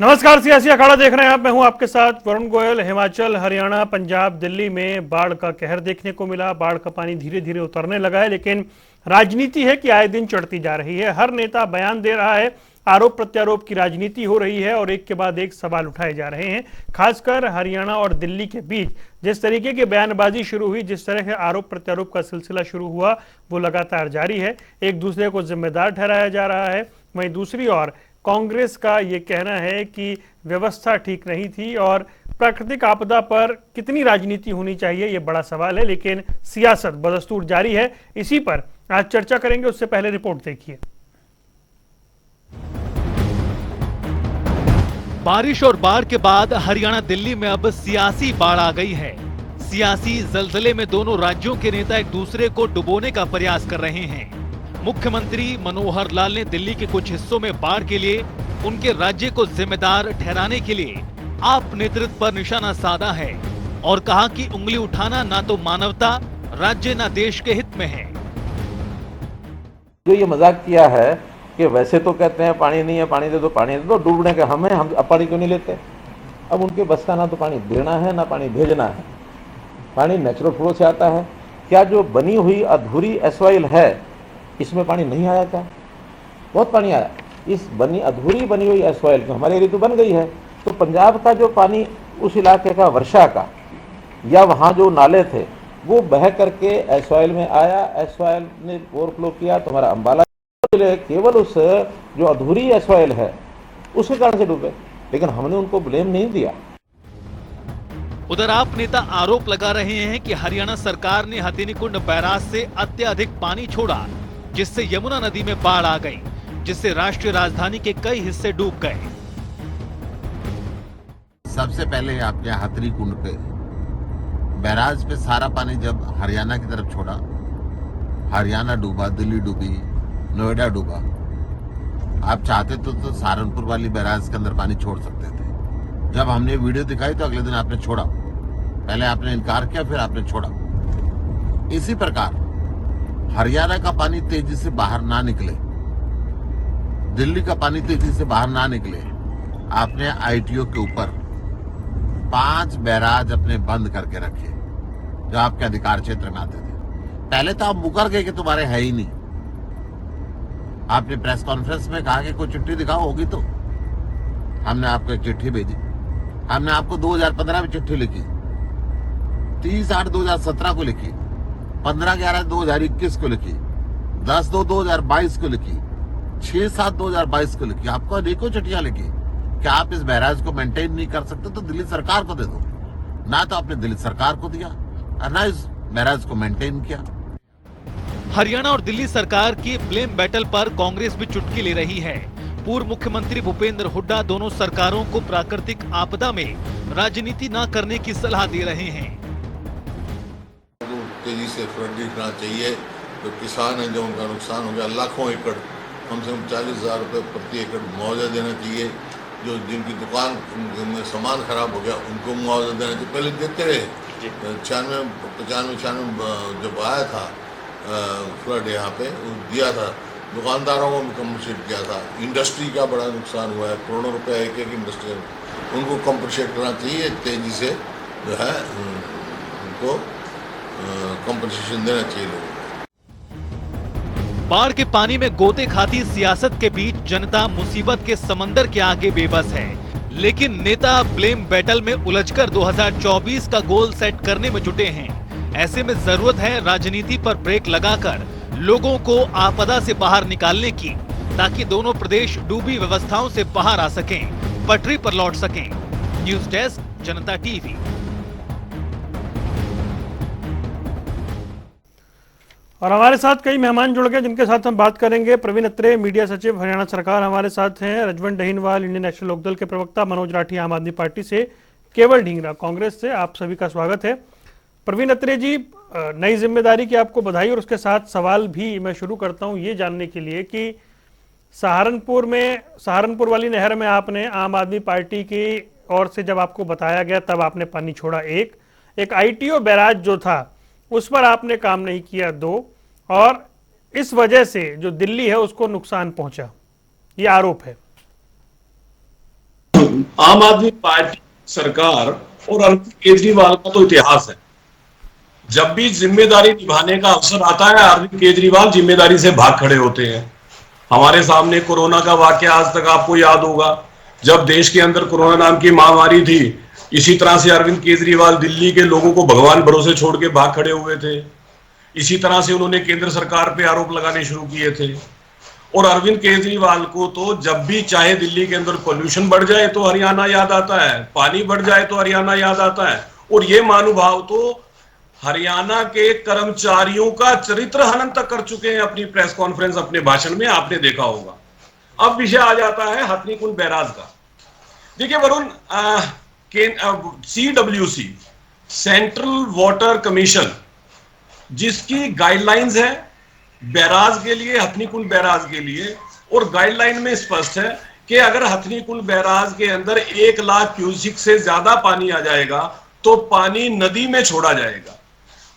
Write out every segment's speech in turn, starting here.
नमस्कार, सियासी अखाड़ा देख रहे हैं आप। मैं हूं आपके साथ वरुण गोयल। हिमाचल, हरियाणा, पंजाब, दिल्ली में बाढ़ का कहर देखने को मिला। बाढ़ का पानी धीरे धीरे उतरने लगा है, लेकिन राजनीति है कि आए दिन चढ़ती जा रही है। हर नेता बयान दे रहा है, आरोप प्रत्यारोप की राजनीति हो रही है और एक के बाद एक सवाल उठाए जा रहे हैं। खासकर हरियाणा और दिल्ली के बीच जिस तरीके की बयानबाजी शुरू हुई, जिस तरह के आरोप प्रत्यारोप का सिलसिला शुरू हुआ, वो लगातार जारी है। एक दूसरे को जिम्मेदार ठहराया जा रहा है। वहीं दूसरी ओर कांग्रेस का ये कहना है कि व्यवस्था ठीक नहीं थी और प्राकृतिक आपदा पर कितनी राजनीति होनी चाहिए, ये बड़ा सवाल है। लेकिन सियासत बदस्तूर जारी है। इसी पर आज चर्चा करेंगे। उससे पहले रिपोर्ट देखिए। बारिश और बाढ़ के बाद हरियाणा दिल्ली में अब सियासी बाढ़ आ गई है। सियासी जलजले में दोनों राज्यों के नेता एक दूसरे को डुबोने का प्रयास कर रहे हैं। मुख्यमंत्री मनोहर लाल ने दिल्ली के कुछ हिस्सों में बाढ़ के लिए उनके राज्य को जिम्मेदार ठहराने के लिए आप नेतृत्व पर निशाना साधा है और कहा कि उंगली उठाना ना तो मानवता, राज्य ना देश के हित में है। जो ये मजाक किया है कि वैसे तो कहते हैं पानी नहीं है, पानी दे दो, पानी दे दो, डूबने के हम अब पानी क्यों नहीं लेते? अब उनके बस का ना तो पानी देना है ना पानी भेजना है। पानी नेचुरल फ्लो से आता है। क्या जो बनी हुई अधूरी एसवाइल है इसमें पानी नहीं आया? क्या बहुत पानी आया। इस अधूरी बनी हुई एसवाइल में हमारी एरिया तो बन गई है, तो पंजाब का जो पानी उस इलाके का, वर्षा का, या वहाँ जो नाले थे वो बह करके एसवाइल में आया। एसवाइल ने ओवरफ्लो किया तो हमारा अम्बाला केवल उस जो अधूरी एसवाइल है उसके कारण से डूबे, लेकिन हमने उनको ब्लेम नहीं दिया। उधर आप नेता आरोप लगा रहे हैं कि हरियाणा सरकार ने हथिनीकुंड बैराज से अत्यधिक पानी छोड़ा, जिससे यमुना नदी में बाढ़ आ गई, जिससे राष्ट्रीय राजधानी के कई हिस्से डूब गए। सबसे पहले आपके हथिनीकुंड पे बैराज पे सारा पानी जब हरियाणा की तरफ छोड़ा, हरियाणा डूबा, दिल्ली डूबी, नोएडा डूबा। आप चाहते तो सहारनपुर वाली बैराज के अंदर पानी छोड़ सकते थे। जब हमने वीडियो दिखाई तो अगले दिन आपने छोड़ा। पहले आपने इनकार किया, फिर आपने छोड़ा। इसी प्रकार हरियाणा का पानी तेजी से बाहर ना निकले, दिल्ली का पानी तेजी से बाहर ना निकले, आपने आईटीओ के ऊपर 5 बैराज अपने बंद करके रखे जो आपके अधिकार क्षेत्र में आते थे। पहले तो आप मुकर गए कि तुम्हारे है ही नहीं। आपने प्रेस कॉन्फ्रेंस में कहा कि कोई चिट्ठी दिखाओ, होगी तो। हमने आपको एक चिट्ठी भेजी। हमने आपको 2015 में चिट्ठी लिखी, 30/8/2017 को लिखी, 15/11/2021 को लिखी, 10/2/2022 को लिखी, 6/7/2022 को लिखी। आपको अनेकों चिट्ठियां लिखी कि आप इस बैराज को मेंटेन नहीं कर सकते तो दिल्ली सरकार को दे दो। ना तो आपने दिल्ली सरकार को दिया और ना इस बैराज को मेंटेन किया। हरियाणा और दिल्ली सरकार की ब्लेम बैटल पर कांग्रेस भी चुटकी ले रही है। पूर्व मुख्यमंत्री भूपेंद्र हुड्डा दोनों सरकारों को प्राकृतिक आपदा में राजनीति न करने की सलाह दे रहे हैं। तेजी से फ्लड दिखना चाहिए। तो किसान है जो उनका नुकसान हो गया, लाखों एकड़, कम से कम 40,000 रुपये प्रति एकड़ मुआवजा देना चाहिए। जो जिनकी दुकान में सामान खराब हो गया उनको मुआवजा देना चाहिए। पहले देते रहे। 95 जब आया था फ्लड यहाँ पे, दिया था, दुकानदारों को भी कम्पनसेट किया था। इंडस्ट्री का बड़ा नुकसान हुआ है, करोड़ों रुपए एक इंडस्ट्री, उनको कम्पनसेट करना चाहिए। तेजी से जो है उनको कम्पनसेशन देना चाहिए लोगों को। बाढ़ के पानी में गोते खाती सियासत के बीच जनता मुसीबत के समंदर के आगे बेबस है, लेकिन नेता ब्लेम बैटल में उलझकर 2024 का गोल सेट करने में जुटे हैं। ऐसे में जरूरत है राजनीति पर ब्रेक लगाकर लोगों को आपदा से बाहर निकालने की, ताकि दोनों प्रदेश डूबी व्यवस्थाओं से बाहर आ सकें, पटरी पर लौट सकें। न्यूज डेस्क, जनता टीवी। और हमारे साथ कई मेहमान जुड़ गए जिनके साथ हम बात करेंगे। प्रवीण अत्रे, मीडिया सचिव, हरियाणा सरकार, हमारे साथ हैं। रजवंत डहीनवाल, इंडियन नेशनल लोकदल के प्रवक्ता। मनोज राठी, आम आदमी पार्टी से। केवल ढींगरा, कांग्रेस से। आप सभी का स्वागत है। प्रवीण अत्रे जी, नई जिम्मेदारी की आपको बधाई। और उसके साथ सवाल भी मैं शुरू करता हूं ये जानने के लिए कि सहारनपुर वाली नहर में आपने आम आदमी पार्टी की ओर से जब आपको बताया गया तब आपने पानी छोड़ा। एक आईटीओ बैराज जो था उस पर आपने काम नहीं किया। 2, और इस वजह से जो दिल्ली है उसको नुकसान पहुंचा, ये आरोप है। आम आदमी पार्टी सरकार और अरविंद केजरीवाल का तो इतिहास है। जब भी जिम्मेदारी निभाने का अवसर आता है, अरविंद केजरीवाल जिम्मेदारी से भाग खड़े होते हैं। हमारे सामने कोरोना का वाकया आज तक आपको याद होगा, जब देश के अंदर कोरोना नाम की महामारी थी, इसी तरह से अरविंद केजरीवाल दिल्ली के लोगों को भगवान भरोसे छोड़ के भाग खड़े हुए थे। इसी तरह से उन्होंने केंद्र सरकार पे आरोप लगाने शुरू किए थे। और अरविंद केजरीवाल को तो जब भी चाहे दिल्ली के अंदर पोल्यूशन बढ़ जाए तो हरियाणा याद आता है, पानी बढ़ जाए तो हरियाणा याद आता है। और ये महानुभाव तो हरियाणा के कर्मचारियों का चरित्र हनन तक कर चुके हैं अपनी प्रेस कॉन्फ्रेंस, अपने भाषण में, आपने देखा होगा। अब विषय आ जाता है हथनीकुंड बैराज का। देखिए Varun, CWC, central water commission, जिसकी गाइडलाइंस है बैराज के लिए, हथनीकुंड बैराज के लिए, और गाइडलाइन में स्पष्ट है कि अगर हथनीकुंड बैराज के अंदर 1 लाख क्यूसिक से ज्यादा पानी आ जाएगा तो पानी नदी में छोड़ा जाएगा।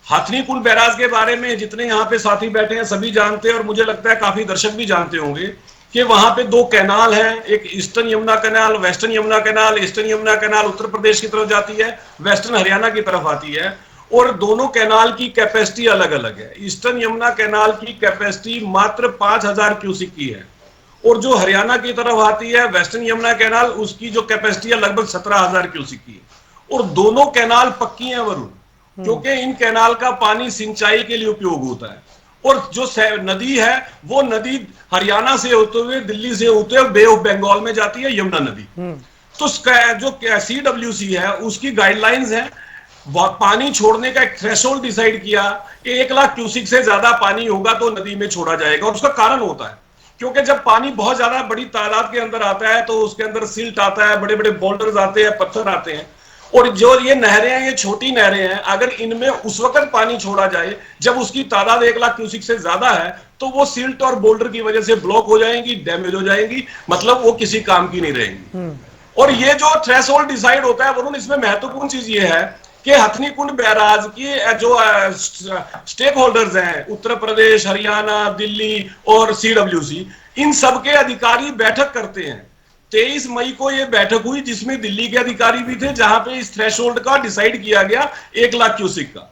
हथनीकुंड बैराज के बारे में जितने यहाँ पे साथी बैठे हैं सभी जानते हैं, और मुझे लगता है काफी दर्शक भी जानते होंगे कि वहां पे 2 कैनाल हैं, एक eastern Yamuna canal, western Yamuna canal. Eastern Yamuna canal Uttar Pradesh की तरफ जाती है, वेस्टर्न हरियाणा की तरफ आती है, और दोनों कैनाल की कैपेसिटी अलग अलग है। ईस्टर्न यमुना कैनाल की कैपेसिटी मात्र 5000 क्यूसिक की है, और जो हरियाणा की तरफ आती है वेस्टर्न यमुना कैनाल, उसकी जो कैपेसिटी है लगभग 17000 क्यूसिक की है। और दोनों कैनाल पक्की हैं वरुण, क्योंकि इन कैनाल का पानी सिंचाई के लिए उपयोग होता है। और जो नदी है वो नदी हरियाणा से होते हुए, दिल्ली से होते हुए बे ऑफ बंगाल में जाती है, यमुना नदी। तो जो CWC है उसकी गाइडलाइंस है, पानी छोड़ने का एक थ्रेशोल्ड डिसाइड किया कि 1 लाख क्यूसिक से ज्यादा पानी होगा तो नदी में छोड़ा जाएगा। और उसका कारण होता है क्योंकि जब पानी बहुत ज्यादा बड़ी तादाद के अंदर आता है तो उसके अंदर सिल्ट आता है, बड़े बड़े बोल्डर्स आते हैं, पत्थर आते हैं। और जो ये नहरें हैं, ये छोटी नहरें हैं, अगर इनमें उस वक्त पानी छोड़ा जाए जब उसकी तादाद 1 लाख क्यूसिक से ज्यादा है तो वो सिल्ट और बोल्डर की वजह से ब्लॉक हो जाएंगी, डैमेज हो जाएंगी, मतलब वो किसी काम की नहीं रहेंगी। और ये जो थ्रेशोल्ड डिसाइड होता है वरुण, इसमें महत्वपूर्ण चीज ये है कि हथनीकुंड बैराज की जो स्टेक होल्डर्स हैं, उत्तर प्रदेश, हरियाणा, दिल्ली और CWC, इन सबके अधिकारी बैठक करते हैं। 23 मई को यह बैठक हुई जिसमें दिल्ली के अधिकारी भी थे, जहां पे इस थ्रेशोल्ड का डिसाइड किया गया 1 लाख क्यूसिक का।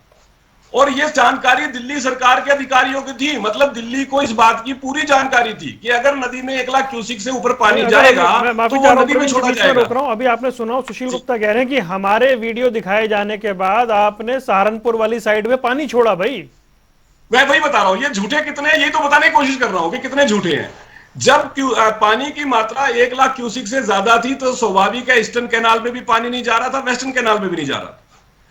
और यह जानकारी दिल्ली सरकार के अधिकारियों की थी, मतलब दिल्ली को इस बात की पूरी जानकारी थी कि अगर नदी में 1 लाख क्यूसिक से ऊपर पानी जाएगा तो वो नदी में छोड़ा जाएगा। रोक रहा हूं, अभी आपने सुना सुशील गुप्ता कह रहे हैं कि हमारे वीडियो दिखाए जाने के बाद आपने सहारनपुर वाली साइड में पानी छोड़ा। भाई मैं वही बता रहा हूं, ये झूठे कितने हैं, यही तो बताने की कोशिश कर रहा हूं कि कितने झूठे हैं। जब पानी की मात्रा 1 लाख क्यूसिक से ज्यादा थी तो स्वाभाविक है ईस्टर्न कैनाल में भी पानी नहीं जा रहा था, वेस्टर्न कैनाल में भी नहीं जा रहा था।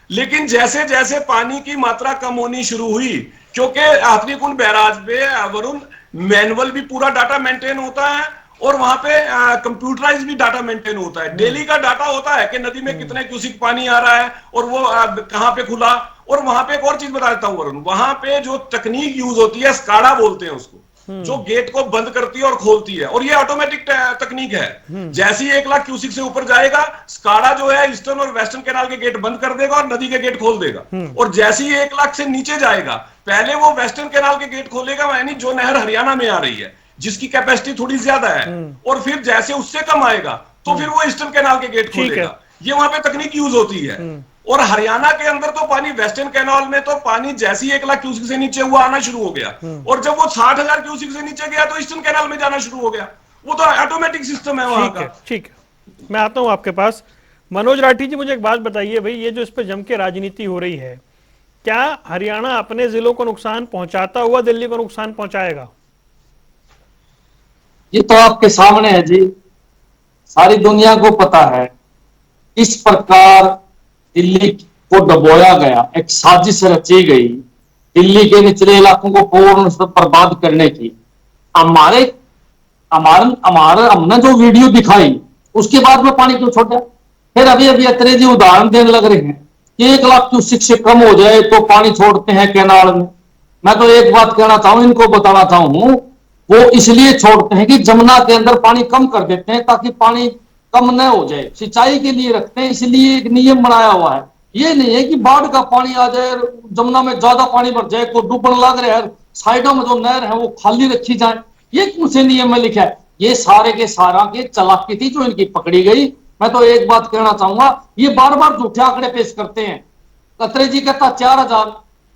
लेकिन जैसे जैसे पानी की मात्रा कम होनी शुरू हुई, क्योंकि हथनीकुंड बैराज पे वरुण मैनुअल भी पूरा डाटा मेंटेन होता है और वहां पे कंप्यूटराइज भी डाटा मेंटेन होता है। डेली का डाटा होता है कि नदी में कितने क्यूसिक पानी आ रहा है और वो कहां पे खुला। और वहां पे एक और चीज बता देता हूं वरुण, वहां पे जो तकनीक यूज होती है, स्काडा बोलते हैं उसको, जो गेट को बंद करती है और खोलती है, और ये ऑटोमेटिक तकनीक है। जैसे ही 1 लाख क्यूसिक से ऊपर जाएगा, स्काडा जो है ईस्टर्न और वेस्टर्न कैनाल के गेट बंद कर देगा और नदी के गेट खोल देगा। और जैसे ही 1 लाख से नीचे जाएगा, पहले वो वेस्टर्न कैनाल के गेट खोलेगा, यानी जो नहर हरियाणा में आ रही है जिसकी कैपेसिटी थोड़ी ज्यादा है, और फिर जैसे उससे कम आएगा तो फिर वो ईस्टर्न कैनाल के गेट खोलेगा। ये वहां पे तकनीक यूज होती है। और हरियाणा के अंदर तो पानी, वेस्टर्न कैनाल में तो पानी जैसे ही 1 लाख क्यूसिक से नीचे हुआ आना शुरू हो गया, और जब वो 60,000 क्यूसिक से नीचे गया तो ईस्टर्न कैनाल में जाना शुरू हो गया। वो तो ऑटोमेटिक सिस्टम है वहां का। ठीक है, मैं आता हूं आपके पास। मनोज राठी जी, मुझे एक बात बताइए भाई, ये जो इस पर जम के राजनीति हो रही है, क्या हरियाणा अपने जिलों को नुकसान पहुंचाता हुआ दिल्ली को नुकसान पहुंचाएगा? ये तो आपके सामने है जी, सारी दुनिया को पता है इस प्रकार दिल्ली को डबोया गया, एक साजिश रची गई दिल्ली के निचले इलाकों को पूर्ण बर्बाद करने की। हमने जो वीडियो दिखाई उसके बाद में पानी क्यों छोड़ा? फिर अभी अत्रे जी उदाहरण देने लग रहे हैं कि 1 लाख क्यूसिक से कम हो जाए तो पानी छोड़ते हैं कैनाल में। मैं तो एक बात कहना चाहूं, इनको बताना चाहूं, वो इसलिए छोड़ते हैं कि जमुना के अंदर पानी कम कर देते हैं ताकि पानी कम न हो जाए, सिंचाई के लिए रखते हैं, इसलिए एक नियम बनाया हुआ है। ये नहीं है कि बाढ़ का पानी आ जाए, जमुना में ज्यादा पानी भर जाए तो डूबने लग रहा है, साइडों में जो नहर है वो खाली रखी जाए। ये कौन से नियम में लिखा है? ये सारे के सारा के चालाकी थी जो इनकी पकड़ी गई। मैं तो एक बात कहना चाहूंगा, ये बार बार झूठे आंकड़े पेश करते हैं। खत्री जी कहता 4000,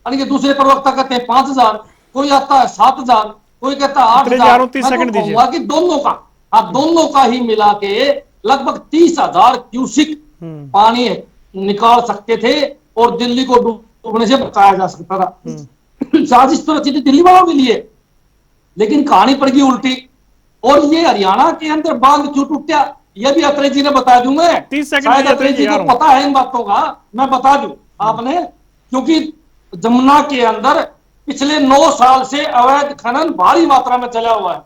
यानी कि दूसरे प्रवक्ता कहते हैं 5000, कोई आता है 7000, कोई कहता है 8000। मैं तो कहूंगा कि दोनों का ही मिला के लगभग 30,000 क्यूसिक पानी निकाल सकते थे और दिल्ली को डूबने से बचाया जा सकता था। साजिश तो रची थी दिल्ली वालों के लिए, लेकिन कहानी पड़ गई उल्टी। और ये हरियाणा के अंदर बांध क्यों टूटा, ये भी अत्रे जी ने बता दूंगा। 30 सेकंड शायद अत्रे जी को पता है इन बातों का, मैं बता दूं आपने, क्योंकि जमुना के अंदर पिछले 9 साल से अवैध खनन भारी मात्रा में चला हुआ है।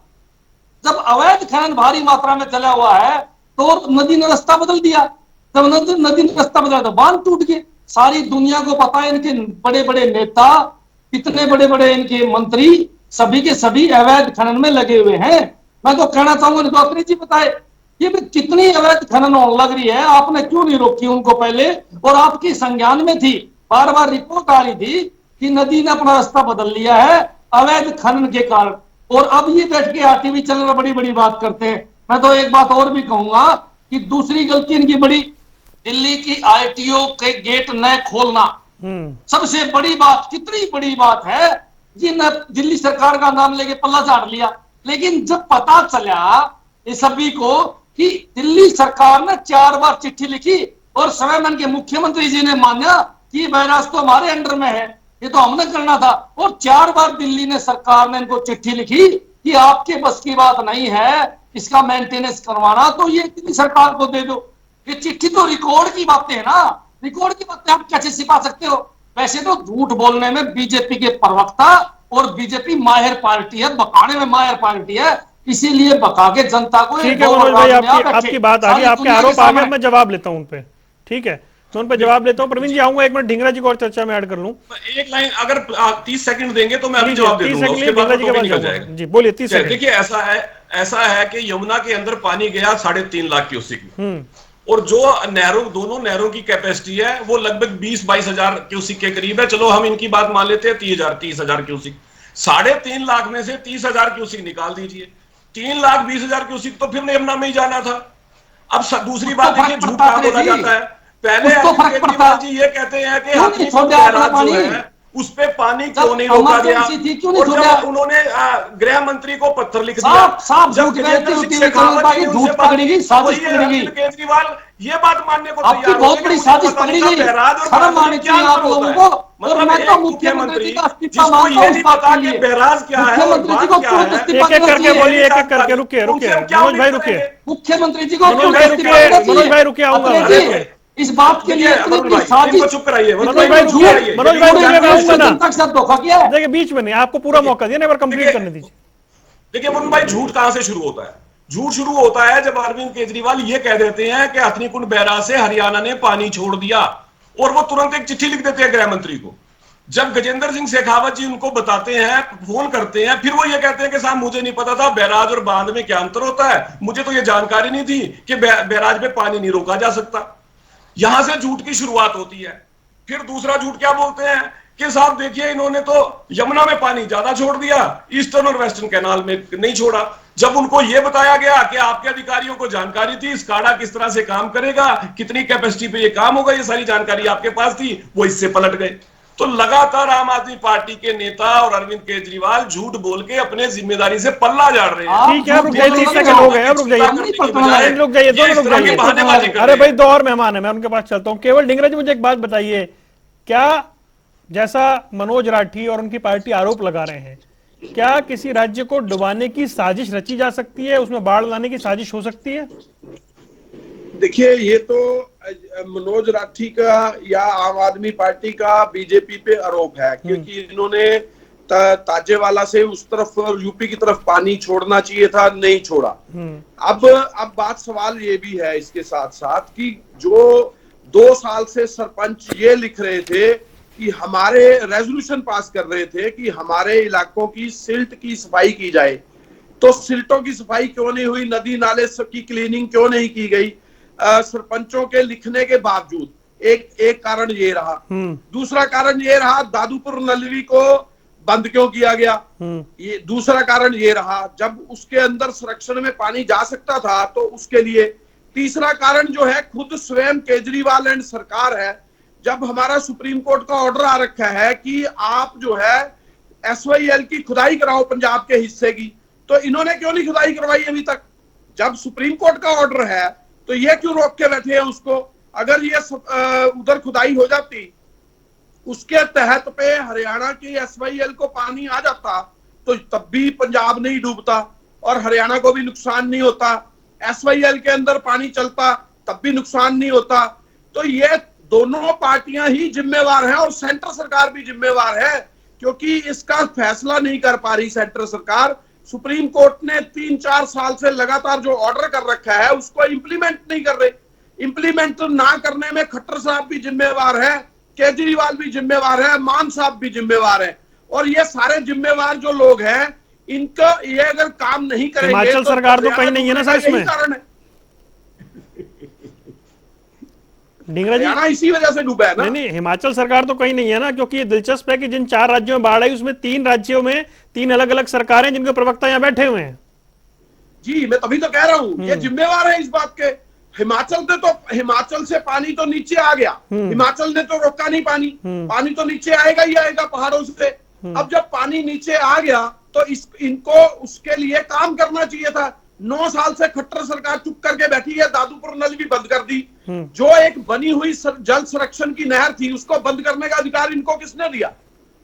जब अवैध खनन भारी मात्रा में चला हुआ है तो नदी ने रास्ता बदल दिया। जब नदी ने रास्ता बदला तो बांध टूट गए। सारी दुनिया को पता है, इनके बड़े बड़े नेता, इतने बड़े बड़े इनके मंत्री, सभी के सभी अवैध खनन में लगे हुए हैं। मैं तो कहना चाहूंगा डॉक्टर जी बताए ये भी कितनी अवैध खनन लग रही है, आपने क्यों नहीं रोकी उनको पहले? और आपकी संज्ञान में थी, बार बार रिपोर्ट आ रही थी कि नदी ने अपना रास्ता बदल लिया है अवैध खनन के कारण। और अब ये बैठ के आरटीवी चैनल बड़ी बड़ी बात करते हैं। मैं तो एक बात और भी कहूंगा कि दूसरी गलती इनकी बड़ी, दिल्ली की आईटीओ के गेट न खोलना सबसे बड़ी बात। कितनी बड़ी बात है जी, न दिल्ली सरकार का नाम लेके पल्ला झाड़ लिया। लेकिन जब पता चला ये सभी को कि दिल्ली सरकार ने 4 बार चिट्ठी लिखी और स्वयं के मुख्यमंत्री जी ने माना कि बैराज तो हमारे अंडर में है, ये तो हमने करना था। और 4 बार दिल्ली ने सरकार ने इनको चिट्ठी लिखी कि आपके बस की बात नहीं है इसका मेंटेनेंस करवाना, तो ये दिल्ली सरकार को दे दो। ये चिट्ठी तो रिकॉर्ड की बातें है ना, रिकॉर्ड की बातें आप कैसे छिपा सकते हो? वैसे तो झूठ बोलने में बीजेपी के प्रवक्ता और बीजेपी माहिर पार्टी है, बकाने में माहिर पार्टी है, इसीलिए बका के जनता को। ठीक है मनोज भाई, आपकी बात आ गई, आपके आरोप आ गए, मैं जवाब लेता हूं उन पे। ठीक है, मैं उन पे जवाब लेता हूं। प्रवीण जी आऊंगा, एक मिनट ढींगरा जी को और चर्चा में ऐड कर लूं। एक लाइन अगर 30 सेकंड देंगे तो मैं अभी जवाब दे दूंगा, उसके बाद तो निकल जाएगा। जी बोलिए। 30 सेकंड। देखिए ऐसा है कि यमुना के अंदर पानी गया 3.5 लाख क्यूसिक, और जो दोनों नहरों की कैपेसिटी है वो लगभग 20-22 हजार क्यूसिक के करीब है। चलो हम इनकी बात मान लेते हैं 30 हजार क्यूसिक। 3.5 लाख में से 30,000 क्यूसिक निकाल दीजिए, 3,20,000 क्यूसिक तो फिर यमुना में ही जाना था। अब दूसरी बात देखिए, झूठ कहां बोला जाता है। पहले केजरीवाल जी ये कहते हैं कि बैराज जो है उस पे पानी क्यों नहीं रोका गया, और जब उन्होंने गृह मंत्री को पत्र लिख दिया, जब केजरीवाल ये बात मानने को आपकी बहुत बड़ी साजिश पकड़ी गई, शर्म आनी चाहिए आप लोगों को। और मैं तो मुख्यमंत्री का इस्तीफा मांगता हूं इस बात के लिए। बैराज क्या है, मुख्यमंत्री जी को क्यों इस्तीफा एक-एक करके बोलिए, एक-एक करके। रुकिए मनोज भाई, रुकिए मुख्यमंत्री जी को मनोज भाई रुकिए, आऊंगा इस बात के लिए। चुप कराइए मनोज भाई, जनता के साथ धोखा किया है। देखिए बीच में नहीं, आपको पूरा मौका दिया, एक बार कंप्लीट करने दीजिए। देखिए मनोज भाई, झूठ कहां से शुरू होता है? झूठ शुरू होता है जब अरविंद केजरीवाल ये कह देते हैं कि हथनीकुंड बैराज से हरियाणा ने पानी छोड़ दिया, और वो तुरंत एक चिट्ठी लिख देते हैं गृह मंत्री को। जब गजेंद्र सिंह शेखावत जी उनको बताते हैं, फोन करते हैं, फिर वो ये कहते हैं कि साहब मुझे नहीं पता था बैराज और बांध में क्या अंतर होता है, मुझे तो ये जानकारी नहीं थी कि बैराज में पानी नहीं रोका जा सकता। यहां से झूठ की शुरुआत होती है। फिर दूसरा झूठ क्या बोलते हैं कि साहब देखिए इन्होंने तो यमुना में पानी ज्यादा छोड़ दिया, ईस्टर्न और वेस्टर्न कैनाल में नहीं छोड़ा। जब उनको यह बताया गया कि आपके अधिकारियों को जानकारी थी स्काडा किस तरह से काम करेगा, कितनी कैपेसिटी पे ये काम होगा, ये सारी जानकारी आपके पास थी, वो इससे पलट गए। तो लगातार आम आदमी पार्टी के नेता और अरविंद केजरीवाल झूठ बोल के अपने जिम्मेदारी से पल्ला झाड़ रहे हैं। ठीक है, रुक जाइए, 30 सेकंड हो गए, रुक जाइए, रुक जाइए, दोनों रुक जाइए। अरे भाई, 2 और मेहमान है, मैं उनके पास चलता हूँ। केवल ढींगरा जी मुझे एक बात बताइए, क्या जैसा मनोज राठी और उनकी पार्टी आरोप लगा रहे हैं, क्या किसी राज्य को डुबाने की साजिश रची जा सकती है, उसमें बाढ़ लाने की साजिश हो सकती है? देखिए, ये तो मनोज राठी का या आम आदमी पार्टी का बीजेपी पे आरोप है, क्योंकि इन्होंने ताजेवाला से उस तरफ यूपी की तरफ पानी छोड़ना चाहिए था, नहीं छोड़ा। अब बात सवाल ये भी है इसके साथ साथ कि जो 2 साल से सरपंच ये लिख रहे थे कि हमारे रेजोल्यूशन पास कर रहे थे कि हमारे इलाकों की सिल्ट की सफाई की जाए, तो सिल्टों की सफाई क्यों नहीं हुई, नदी नाले की क्लीनिंग क्यों नहीं की गई सरपंचों के लिखने के बावजूद? एक कारण ये रहा। दूसरा कारण ये रहा दादूपुर नलवी को बंद क्यों किया गया, ये दूसरा कारण ये रहा। जब उसके अंदर संरक्षण में पानी जा सकता था तो उसके लिए तीसरा कारण जो है खुद स्वयं केजरीवाल एंड सरकार है। जब हमारा सुप्रीम कोर्ट का ऑर्डर आ रखा है कि आप जो है SYL की खुदाई कराओ पंजाब के हिस्से की, तो इन्होंने क्यों नहीं खुदाई करवाई अभी तक? जब सुप्रीम कोर्ट का ऑर्डर है तो ये क्यों रोक के बैठे हैं उसको? अगर ये उधर खुदाई हो जाती, उसके तहत पे हरियाणा की SYL को पानी आ जाता, तो तब भी पंजाब नहीं डूबता और हरियाणा को भी नुकसान नहीं होता। SYL के अंदर पानी चलता तब भी नुकसान नहीं होता। तो ये दोनों पार्टियां ही जिम्मेवार हैं और सेंटर सरकार भी जिम्मेवार है, क्योंकि इसका फैसला नहीं कर पा रही सेंटर सरकार। सुप्रीम कोर्ट ने 3-4 साल से लगातार जो ऑर्डर कर रखा है उसको इंप्लीमेंट नहीं कर रहे। इंप्लीमेंट ना करने में खट्टर साहब भी जिम्मेवार है, केजरीवाल भी जिम्मेवार है, मान साहब भी जिम्मेवार है। और ये सारे जिम्मेवार जो लोग हैं, इनका ये अगर काम नहीं करेंगे, हिमाचल सरकार तो कहीं नहीं है ना सर इसमें? कारण है ढींगरा जी, हरियाणा इसी वजह से डूबा है ना। नहीं, हिमाचल सरकार तो कहीं नहीं है ना, क्योंकि ये दिलचस्प है कि जिन 4 राज्यों में बाढ़ आई उसमें 3 राज्यों में 3 अलग अलग सरकारें जिनके प्रवक्ता यहाँ बैठे हुए हैं। जी, मैं तभी तो कह रहा हूँ ये जिम्मेवार है इस बात के। हिमाचल से पानी तो नीचे आ गया, हिमाचल ने तो रोका नहीं पानी, पानी तो नीचे आएगा ही आएगा पहाड़ों से। अब जब पानी नीचे आ गया तो इनको उसके लिए काम करना चाहिए था। 9 साल से खट्टर सरकार चुप करके बैठी है, दादूपुर नल भी बंद कर दी। जो एक बनी हुई जल संरक्षण की नहर थी उसको बंद करने का अधिकार इनको किसने दिया?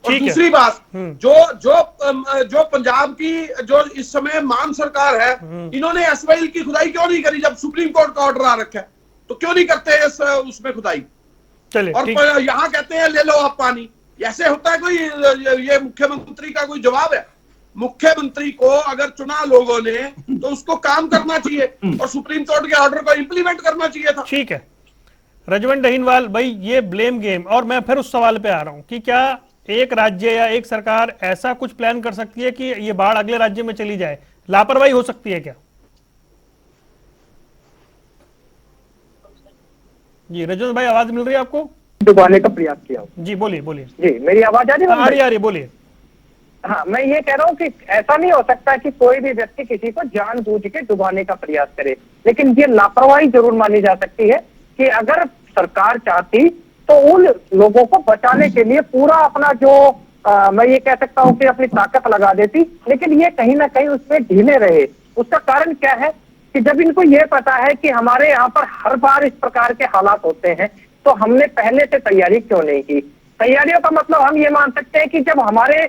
और दूसरी बात, जो पंजाब की जो इस समय मान सरकार है, इन्होंने SYL की खुदाई क्यों नहीं करी? जब सुप्रीम कोर्ट का ऑर्डर आ रखा है तो क्यों नहीं करते उसमें खुदाई? और यहाँ कहते हैं ले लो आप पानी। ऐसे होता है कोई? ये मुख्यमंत्री का कोई जवाब है? मुख्यमंत्री को अगर चुना लोगों ने तो उसको काम करना चाहिए और सुप्रीम कोर्ट के ऑर्डर को इंप्लीमेंट करना चाहिए था। ठीक है रजवंत अहीनवाल भाई, ये ब्लेम गेम, और मैं फिर उस सवाल पे आ रहा हूं कि क्या एक राज्य या एक सरकार ऐसा कुछ प्लान कर सकती है कि ये बाढ़ अगले राज्य में चली जाए? लापरवाही हो सकती है क्या? जी रजवंत भाई, आवाज मिल रही है आपको? डुबाने का प्रयास किया। जी बोलिए बोलिए। जी मेरी आवाज आ रही है? बोलिए। हाँ, मैं ये कह रहा हूँ कि ऐसा नहीं हो सकता कि कोई भी व्यक्ति किसी को जानबूझ के डुबाने का प्रयास करे, लेकिन ये लापरवाही जरूर मानी जा सकती है कि अगर सरकार चाहती तो उन लोगों को बचाने के लिए पूरा अपना जो मैं ये कह सकता हूँ कि अपनी ताकत लगा देती, लेकिन ये कहीं ना कहीं उसमें ढीले रहे। उसका कारण क्या है कि जब इनको ये पता है कि हमारे यहाँ पर हर बार इस प्रकार के हालात होते हैं, तो हमने पहले से तैयारी क्यों नहीं की? तैयारियों का मतलब हम ये मान सकते हैं कि जब हमारे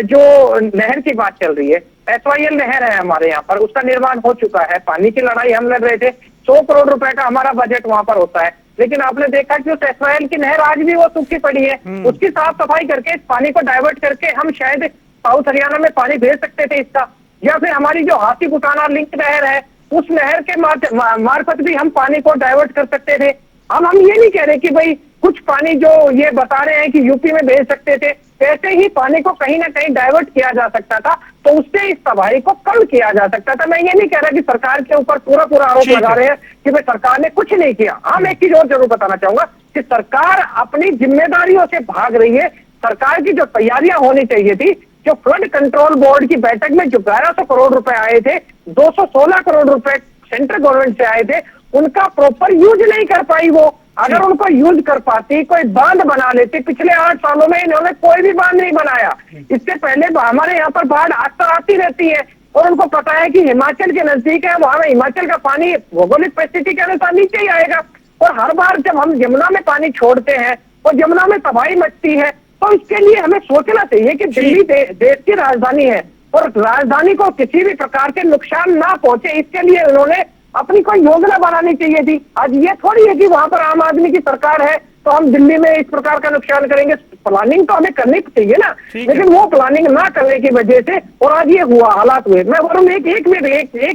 जो नहर की बात चल रही है, SYL नहर है हमारे यहाँ पर, उसका निर्माण हो चुका है, पानी की लड़ाई हम लड़ रहे थे, 100 करोड़ रुपए का हमारा बजट वहां पर होता है, लेकिन आपने देखा कि उस SYL की नहर आज भी वो सूखी पड़ी है। उसकी साफ सफाई करके इस पानी को डाइवर्ट करके हम शायद साउथ हरियाणा में पानी भेज सकते थे इसका, या फिर हमारी जो हाथी कुटाना लिंक नहर है उस नहर के मार्फत भी हम पानी को डाइवर्ट कर सकते थे। अब हम ये नहीं कह रहे कि भाई कुछ पानी जो ये बता रहे हैं कि यूपी में भेज सकते थे, ऐसे ही पानी को कहीं ना कहीं डाइवर्ट किया जा सकता था, तो उससे इस तबाही को कम किया जा सकता था। मैं ये नहीं कह रहा कि सरकार के ऊपर पूरा आरोप लगा रहे हैं कि भाई सरकार ने कुछ नहीं किया। हाँ, मैं एक चीज और जरूर बताना चाहूंगा कि सरकार अपनी जिम्मेदारियों से भाग रही है। सरकार की जो तैयारियां होनी चाहिए थी, जो फ्लड कंट्रोल बोर्ड की बैठक में जो 1100 करोड़ रुपए आए थे, 216 करोड़ रुपए सेंट्रल गवर्नमेंट से आए थे, उनका प्रॉपर यूज नहीं कर पाई वो। अगर उनको यूज कर पाती, कोई बांध बना लेती, पिछले 8 सालों में इन्होंने कोई भी बांध नहीं बनाया। इससे पहले हमारे यहाँ पर बाढ़ अक्सर आती रहती है और उनको पता है कि हिमाचल के नजदीक है, वहां में हिमाचल का पानी भौगोलिक परिस्थिति के अनुसार नीचे ही आएगा, और हर बार जब हम यमुना में पानी छोड़ते हैं और यमुना में तबाही मचती है, तो इसके लिए हमें सोचना चाहिए कि दिल्ली देश की राजधानी है और राजधानी को किसी भी प्रकार के नुकसान ना पहुंचे, इसके लिए उन्होंने अपनी कोई योजना बनानी चाहिए थी। आज ये थोड़ी है कि वहां पर आम आदमी की सरकार है तो हम दिल्ली में इस प्रकार का नुकसान करेंगे। प्लानिंग तो हमें करनी चाहिए ना, लेकिन वो प्लानिंग ना करने की वजह से और आज ये हुआ, हालात हुए। मैं वरुण एक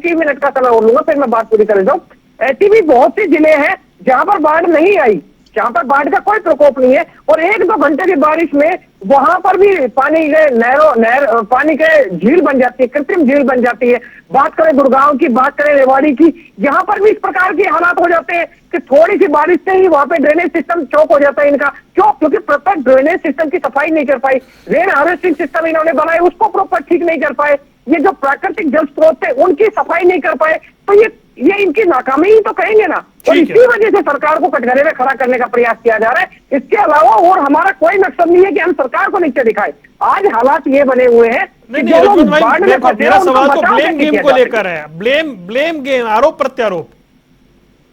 ही मिनट का समय और लूंगा, फिर मैं बात पूरी कर देता हूँ। ऐसी भी बहुत सी जिले हैं जहां पर बाढ़ नहीं आई, जहां पर बाढ़ का कोई प्रकोप नहीं है, और 1-2 घंटे की बारिश में वहां पर भी पानी के पानी के झील बन जाती है, कृत्रिम झील बन जाती है। बात करें गुड़गांव की, बात करें रेवाड़ी की, यहाँ पर भी इस प्रकार के हालात हो जाते हैं कि थोड़ी सी बारिश से ही वहां पे ड्रेनेज सिस्टम चौक हो जाता है इनका। क्यों? क्योंकि प्रॉपर ड्रेनेज सिस्टम की सफाई नहीं कर पाई, रेन हार्वेस्टिंग सिस्टम इन्होंने बनाए उसको प्रॉपर ठीक नहीं कर पाए, ये जो प्राकृतिक जल स्रोत थे उनकी सफाई नहीं कर पाए। तो ये ये इनकी नाकामी ही तो कहेंगे ना। और ठीक है। इसी वजह से सरकार को कटघरे में खड़ा करने का प्रयास किया जा रहा है। इसके अलावा और हमारा कोई मकसद नहीं है कि हम सरकार को नीचे दिखाए। आज हालात ये बने हुए हैं कि नहीं जो नहीं लोग रजवन भाई, बाढ़ में फंसे हैं, मेरा उनको सवाल तो बचाव ब्लेम कैसे गेम किया को जा सके? लेकर है। ब्लेम गेम, आरोप प्रत्यारोप।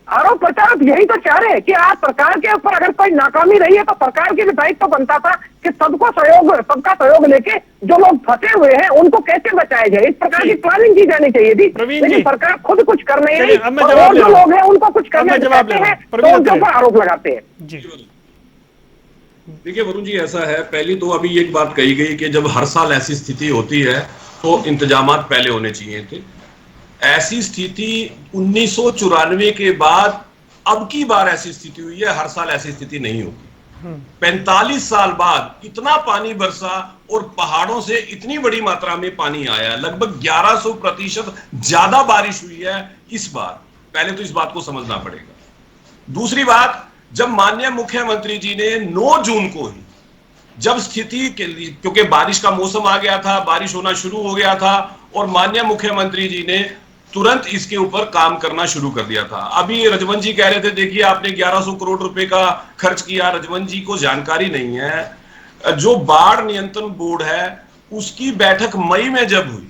आरोप प्रत्यारोप यही तो चाह रहे हैं कि आज सरकार के ऊपर अगर कोई नाकामी रही है तो सरकार की भी दायित्व बनता था कि सबका सहयोग लेके जो लोग फंसे हुए हैं उनको कैसे बचाया जाए, इस प्रकार की प्लानिंग की जानी चाहिए थी। प्रवीण लेकिन जी। सरकार खुद कुछ कर नहीं चलिए, रही अब मैं और जवाब ले जो रहा हूं। लोग हैं उनको कुछ अब करने मैं जवाब ले देते रहा हैं हूं। तो प्रवीण उनके ऊपर आरोप लगाते हैं। जी देखिए वरुण जी, ऐसा है, पहली तो अभी एक बात कही गई कि जब हर साल ऐसी स्थिति होती है तो इंतजामात पहले होने चाहिए थे। ऐसी स्थिति 1994 के बाद अब की बार ऐसी स्थिति हुई है, हर साल ऐसी स्थिति नहीं होती। 45 साल बाद इतना पानी बरसा और पहाड़ों से इतनी बड़ी मात्रा में पानी आया, लगभग 1100% ज्यादा बारिश हुई है इस बार। पहले तो इस बात को समझना पड़ेगा। दूसरी बात, जब माननीय मुख्यमंत्री जी ने 9 जून को ही जब स्थिति के लिए, क्योंकि बारिश का मौसम आ गया था, बारिश होना शुरू हो गया था और माननीय मुख्यमंत्री जी ने तुरंत इसके ऊपर काम करना शुरू कर दिया था। अभी रजवन जी कह रहे थे, देखिए आपने 1100 करोड़ रुपए का खर्च किया। रजवन जी को जानकारी नहीं है, जो बाढ़ नियंत्रण बोर्ड है उसकी बैठक मई में जब हुई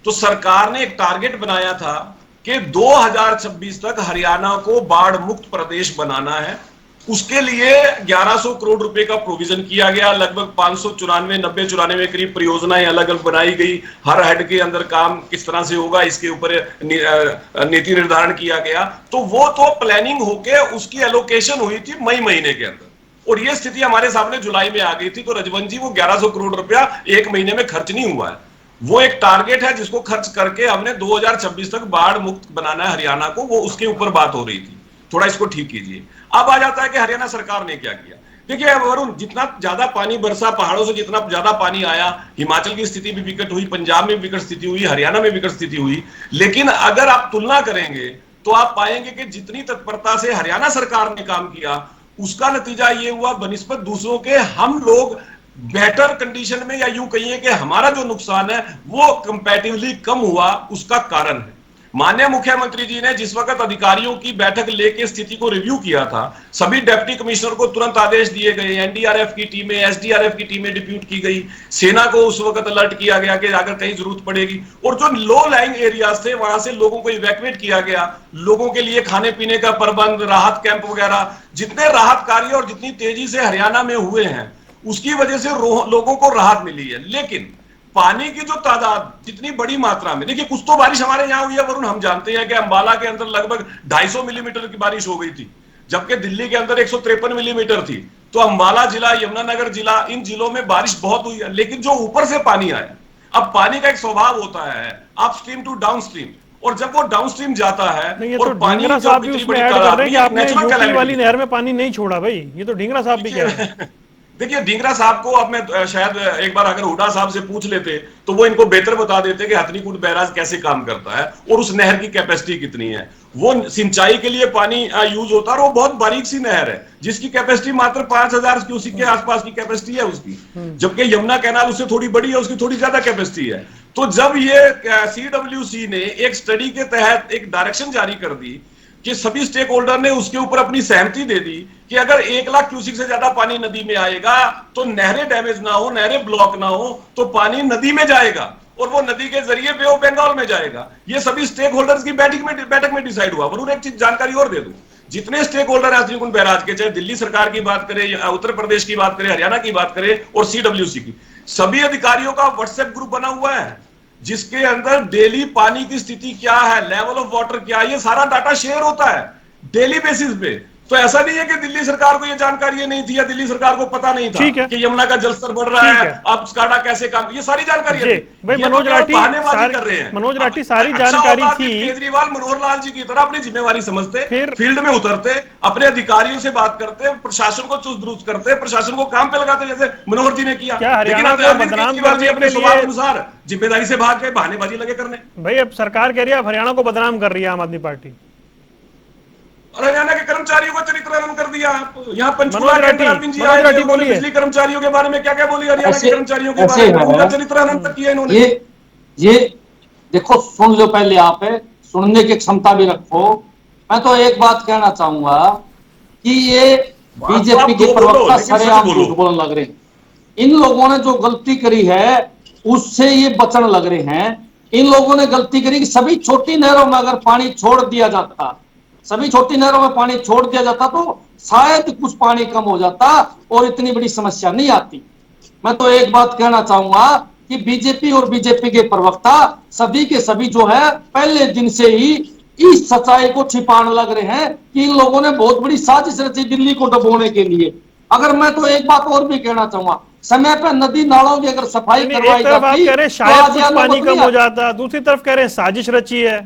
तो सरकार ने एक टारगेट बनाया था कि 2026 तक हरियाणा को बाढ़ मुक्त प्रदेश बनाना है। उसके लिए 1100 करोड़ रुपए का प्रोविजन किया गया। लगभग 594 करीब परियोजनाएं अलग अलग बनाई गई। हर हेड के अंदर काम किस तरह से होगा इसके ऊपर नीति निर्धारण किया गया। तो वो तो प्लानिंग होके उसकी एलोकेशन हुई थी मई महीने के अंदर और ये स्थिति हमारे सामने जुलाई में आ गई थी। तो रजवन जी, वो 1100 करोड़ रुपया एक महीने में खर्च नहीं हुआ है। वो एक टारगेट है जिसको खर्च करके हमने 2026 तक बाढ़ मुक्त बनाना है हरियाणा को, वो उसके ऊपर बात हो रही थी। थोड़ा इसको ठीक कीजिए। अब आ जाता है कि हरियाणा सरकार ने क्या किया। देखिए वरुण, जितना ज्यादा पानी बरसा, पहाड़ों से जितना ज्यादा पानी आया, हिमाचल की स्थिति भी विकट हुई, पंजाब में विकट स्थिति हुई, हरियाणा में विकट स्थिति हुई। लेकिन अगर आप तुलना करेंगे तो आप पाएंगे कि जितनी तत्परता से हरियाणा सरकार ने काम किया उसका नतीजा ये हुआ बनिस्बत दूसरों के हम लोग बेटर कंडीशन में, या यूं कहिए कि हमारा जो नुकसान है वो कंपैरेटिवली कम हुआ। उसका कारण है माननीय मुख्यमंत्री जी ने जिस वक्त अधिकारियों की बैठक लेके स्थिति को रिव्यू किया था, सभी डिप्टी कमिश्नर को तुरंत आदेश दिए गए। एनडीआरएफ की टीमें, एसडीआरएफ की टीमें डिप्यूट की गई। सेना को उस वक्त अलर्ट किया गया कि अगर कहीं जरूरत पड़ेगी। और जो लो लाइंग एरियाज थे वहां से लोगों को इवैक्यूएट किया गया। लोगों के लिए खाने पीने का प्रबंध, राहत कैंप वगैरह, जितने राहत कार्य और जितनी तेजी से हरियाणा में हुए हैं उसकी वजह से लोगों को राहत मिली है। लेकिन पानी की जो तादाद जितनी बड़ी मात्रा में, देखिए कुछ तो बारिश हमारे यहां हुई है वरुण, हम जानते हैं कि अंबाला के अंदर लगभग 250 मिलीमीटर की बारिश हो गई थी, जबकि दिल्ली के अंदर 153 मिलीमीटर थी। तो अंबाला जिला, यमुनानगर जिला, इन जिलों में बारिश बहुत हुई है। लेकिन जो ऊपर से पानी आया, अब पानी का एक स्वभाव होता है upstream to downstream, और जब वो डाउन स्ट्रीम जाता है और तो पानी ढींगरा जो साहब भी इतनी उसमें बड़ी ऐड कर तादाद रहे हैं में, कि आपने नेचुरल यूपी कैलेमिटी। वाली नहर में पानी नहीं छोड़ा भाई, ये तो ढींगरा साहब भी कह रहे हैं। देखिए ढींगरा साहब को अब मैं शायद एक बार अगर हुड्डा साहब से पूछ लेते तो वो इनको बेहतर बता देते कि हथनीकुंड बैराज कैसे काम करता है और उस नहर की कैपेसिटी कितनी है। वो सिंचाई के लिए पानी यूज होता है और वो बहुत बारीक सी नहर है जिसकी कैपेसिटी मात्र 5000 क्यूसिक के आसपास की कैपेसिटी है उसकी, जबकि यमुना कैनाल उससे थोड़ी बड़ी है, उसकी थोड़ी ज्यादा कैपेसिटी है। तो जब ये CWC ने एक स्टडी के तहत एक डायरेक्शन जारी कर दी कि सभी स्टेक होल्डर ने उसके ऊपर अपनी सहमति दे दी कि अगर 1 लाख क्यूसिक से ज्यादा पानी नदी में आएगा तो नहरें डैमेज ना हो, नहरें ब्लॉक ना हो, तो पानी नदी में जाएगा और वो नदी के जरिए बे ऑफ बंगाल में जाएगा। ये सभी स्टेक होल्डर्स की बैठक में डिसाइड हुआ। वरुण, एक चीज जानकारी और दे दूं, जितने स्टेक होल्डर हैं हथनीकुंड बैराज के, चाहे दिल्ली सरकार की बात करें, उत्तर प्रदेश की बात करें, हरियाणा की बात करें और CWC की, सभी अधिकारियों का व्हाट्सएप ग्रुप बना हुआ है जिसके अंदर डेली पानी की स्थिति क्या है, लेवल ऑफ वाटर क्या है, ये सारा डाटा शेयर होता है डेली बेसिस पे। तो ऐसा नहीं है कि दिल्ली सरकार को ये जानकारी नहीं थी या दिल्ली सरकार को पता नहीं था कि यमुना का जलस्तर बढ़ रहा है, अब स्काडा कैसे काम, ये सारी जानकारी है। भाई मनोज राठी कर रहे हैं। मनोज राठी सारी जानकारी थी। केजरीवाल मनोहर लाल जी की तरह अपनी जिम्मेवारी समझते, फील्ड में उतरते, अपने अधिकारियों से बात करते, प्रशासन को चुस्त दुरुस्त करते, प्रशासन को काम पे लगाते जैसे मनोहर जी ने किया। लेकिन अपने स्वभाव अनुसार जिम्मेदारी से भाग गए, बहानेबाजी लगे करने। भाई अब सरकार कह रही है हरियाणा को बदनाम कर रही है आम आदमी पार्टी, और हरियाणा के कर्मचारियों का चरित्रहनन कर दिया। यहाँ पंचकुला के अंदर अरविंद जी आए, बिजली कर्मचारियों के बारे में क्या क्या बोली, हरियाणा के कर्मचारियों के बारे में चरित्रहनन तक किया इन्होंने। ये देखो, सुन लो पहले आप सुनने की क्षमता भी रखो। मैं तो एक बात कहना चाहूंगा कि ये बीजेपी के प्रवक्ता सरेआम झूठ बोलने लग रहे हैं। इन लोगों ने जो गलती करी है उससे ये बचने लग रहे हैं। इन लोगों ने गलती करी कि सभी छोटी नहरों में अगर पानी छोड़ दिया जाता, सभी छोटी नहरों में पानी छोड़ दिया जाता तो शायद कुछ पानी कम हो जाता और इतनी बड़ी समस्या नहीं आती। मैं तो एक बात कहना चाहूंगा कि बीजेपी और बीजेपी के प्रवक्ता सभी के सभी जो है पहले दिन से ही इस सच्चाई को छिपाने लग रहे हैं कि इन लोगों ने बहुत बड़ी साजिश रची दिल्ली को डुबोने के लिए। अगर मैं तो एक बात और भी कहना चाहूंगा, समय पर नदी नालों की अगर सफाई करवाई जाती कह रहे शायद कुछ पानी कम हो जाता, दूसरी तरफ कह रहे हैं साजिश रची है।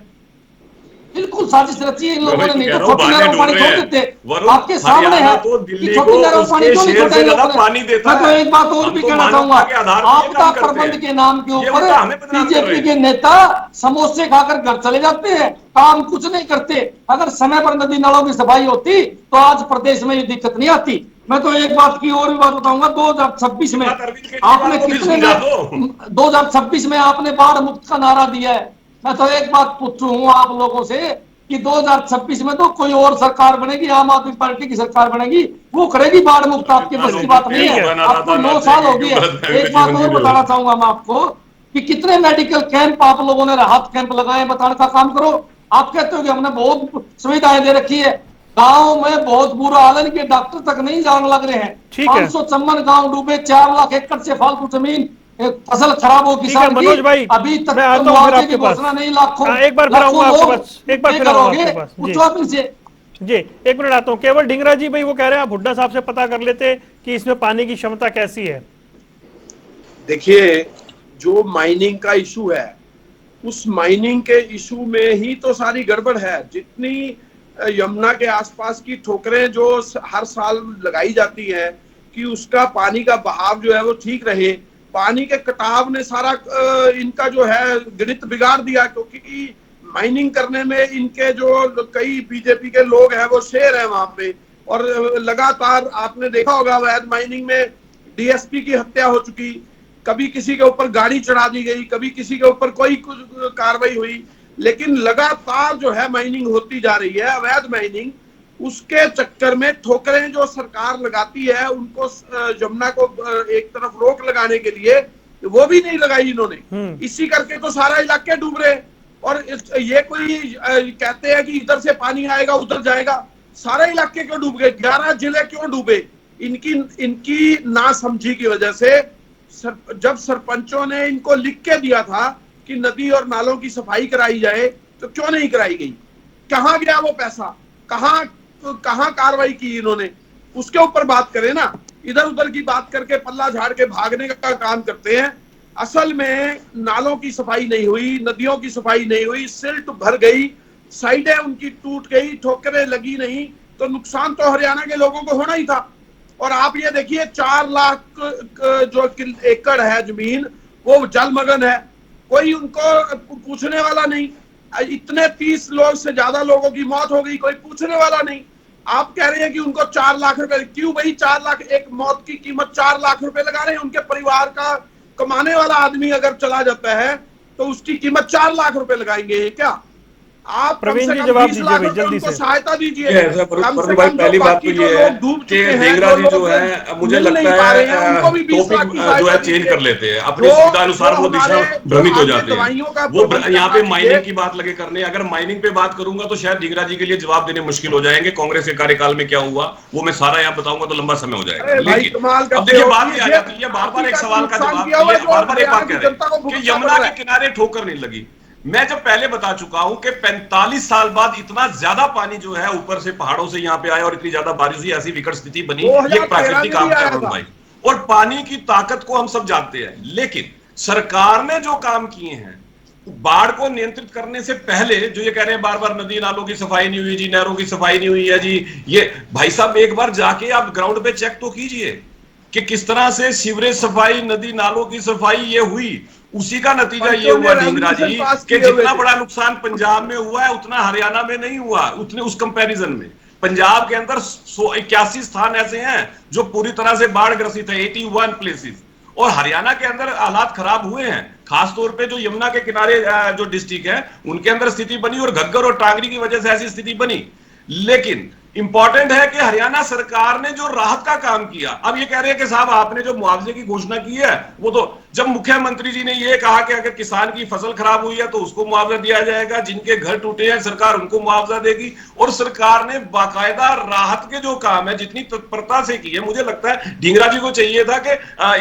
बिल्कुल साजिश रची है इन लोगों ने, नहीं तो छोटी नहरों में पानी छोड़ देते। आपके सामने है कि छोटी नहरों में पानी क्यों नहीं छोड़ते इन लोगों ने। मैं तो एक बात और भी कहना चाहूंगा, आपदा प्रबंध के नाम के ऊपर बीजेपी के नेता समोसे खाकर घर चले जाते हैं, काम कुछ नहीं करते। अगर समय पर नदी नालों की सफाई होती तो आज प्रदेश में ये दिक्कत नहीं आती। मैं तो एक बात की और भी बात बताऊंगा, 2026 में आपने कितने 2026 में आपने बाढ़ मुक्त का नारा दिया है। मैं तो एक बात पूछूं आप लोगों से कि 2026 में तो कोई और सरकार बनेगी, आम आदमी पार्टी की सरकार बनेगी, वो करेगी बाढ़ मुक्त। आपके बस की बात नहीं है, आपको 9 साल हो गए। एक बात और बताना चाहूंगा मैं आपको कि कितने मेडिकल कैंप आप लोगों ने राहत कैंप लगाए, बताने का काम करो। आप कहते हो कि हमने बहुत सुविधाएं दे रखी है, गांव में बहुत बुरा हाल है कि डॉक्टर तक नहीं जाने लग रहे हैं। 554 गांव डूबे, 4 लाख एकड़ से फालतू जमीन, फसल खराब हो किसान की, मनोज भाई अभी तक मुआवजे की घोषणा नहीं। लाखों एक बार फिर आऊंगा आपके पास, एक बार फिर आऊंगा आपके पास जी। 1 मिनट आता हूँ। केवल ढिंगरा जी भाई वो कह रहे हैं आप हुड्डा साहब से पता कर लेते कि इसमें पानी की क्षमता कैसी है। देखिए, जो माइनिंग का इशू है उस माइनिंग के इशू में ही तो सारी गड़बड़ है। जितनी यमुना के आसपास की ठोकरें जो हर साल लगाई जाती है कि उसका पानी का बहाव जो है वो ठीक रहे, पानी के कटाव ने सारा इनका जो है गणित बिगाड़ दिया। क्योंकि माइनिंग करने में इनके जो कई बीजेपी के लोग हैं वो शेर हैं वहां पे, और लगातार आपने देखा होगा अवैध माइनिंग में डीएसपी की हत्या हो चुकी, कभी किसी के ऊपर गाड़ी चढ़ा दी गई, कभी किसी के ऊपर कोई कार्रवाई हुई, लेकिन लगातार जो है माइनिंग होती जा रही है, अवैध माइनिंग। उसके चक्कर में ठोकरें जो सरकार लगाती है उनको यमुना को एक तरफ रोक लगाने के लिए वो भी नहीं लगाई इन्होंने। इसी करके तो सारा इलाके डूब रहे। और ये कोई कहते हैं कि इधर से पानी आएगा उधर जाएगा, सारे इलाके क्यों डूब गए? 11 जिले क्यों डूबे? इनकी नासमझी की वजह से। जब सरपंचों ने इनको लिख के दिया था कि नदी और नालों की सफाई कराई जाए तो क्यों नहीं कराई गई? कहां गया वो पैसा? कहां कार्रवाई की इन्होंने? उसके ऊपर बात करें ना, इधर उधर की बात करके पल्ला झाड़ के भागने का काम करते हैं। असल में नालों की सफाई नहीं हुई, नदियों की सफाई नहीं हुई, सिल्ट भर गई, साइडें उनकी टूट गई, ठोकरें लगी नहीं, तो नुकसान तो हरियाणा के लोगों को होना ही था। और आप ये देखिए 4 लाख जो एकड़ है जमीन वो जलमग्न है, कोई उनको पूछने वाला नहीं। इतने 30 लोग से ज्यादा लोगों की मौत हो गई, कोई पूछने वाला नहीं। आप कह रहे हैं कि उनको 4 लाख रुपए क्यों? भाई 4 लाख, एक मौत की कीमत 4 लाख रुपए लगा रहे हैं। उनके परिवार का कमाने वाला आदमी अगर चला जाता है तो उसकी कीमत 4 लाख रुपए लगाएंगे क्या? आप प्रवीण जी जवाब दीजिए भाई जल्दी से, सहायता दीजिए। भाई पहली बात तो ये है कि ढींगरा जी जो है मुझे लगता है टॉपिक जो है चेंज कर लेते हैं, अपनी सुविधा अनुसार वो दिशा भ्रमित हो जाते हैं। वो यहाँ पे माइनिंग की बात लगे करने। अगर माइनिंग पे बात करूंगा तो शायद ढींगरा जी के लिए जवाब देने मुश्किल हो जाएंगे। कांग्रेस के कार्यकाल में क्या हुआ वो मैं सारा यहाँ बताऊंगा तो लंबा समय हो जाएगा। लेकिन अब देखिए बात ये आ जाती है, बार बार एक सवाल का जवाब, बार बार एक बात कह रहे हैं कि यमुना के किनारे ठोकर नहीं लगी। मैं जब पहले बता चुका हूं कि 45 साल बाद इतना ज्यादा पानी जो है ऊपर से पहाड़ों से यहां पे आया और इतनी ज्यादा बारिश हुई, ऐसी विकट स्थिति बनी, ये प्राकृतिक आपदा है भाई। और पानी की ताकत को हम सब जानते हैं, लेकिन सरकार ने जो काम किए हैं बाढ़ को नियंत्रित करने से पहले, जो ये कह रहे हैं बार बार नदी नालों की सफाई नहीं हुई जी, नहरों की सफाई नहीं हुई है जी, ये भाई साहब एक बार जाके आप ग्राउंड पे चेक तो कीजिए कि किस तरह से सीवरेज सफाई, नदी नालों की सफाई ये हुई। उसी का नतीजा ये हुआ ढींगरा जी कि जितना बड़ा नुकसान पंजाब में हुआ है उतना हरियाणा में नहीं हुआ। उतने उस कंपैरिजन में पंजाब के अंदर 81 स्थान ऐसे हैं जो पूरी तरह से बाढ़ ग्रसित है, 81 प्लेसेस, और हरियाणा के अंदर हालात खराब हुए हैं, खासतौर पे जो यमुना के किनारे जो डिस्ट्रिक्ट है उनके अंदर स्थिति बनी और घग्गर और टांगरी की वजह से ऐसी स्थिति बनी। लेकिन इंपॉर्टेंट है कि हरियाणा सरकार ने जो राहत का काम किया, अब ये कह रहे हैं कि साहब आपने जो मुआवजे की घोषणा की है वो तो जब मुख्यमंत्री जी ने ये कहा कि अगर किसान की फसल खराब हुई है तो उसको मुआवजा दिया जाएगा, जिनके घर टूटे हैं सरकार उनको मुआवजा देगी, और सरकार ने बाकायदा राहत के जो काम है जितनी तत्परता से की है, मुझे लगता है ढींगरा जी को चाहिए था कि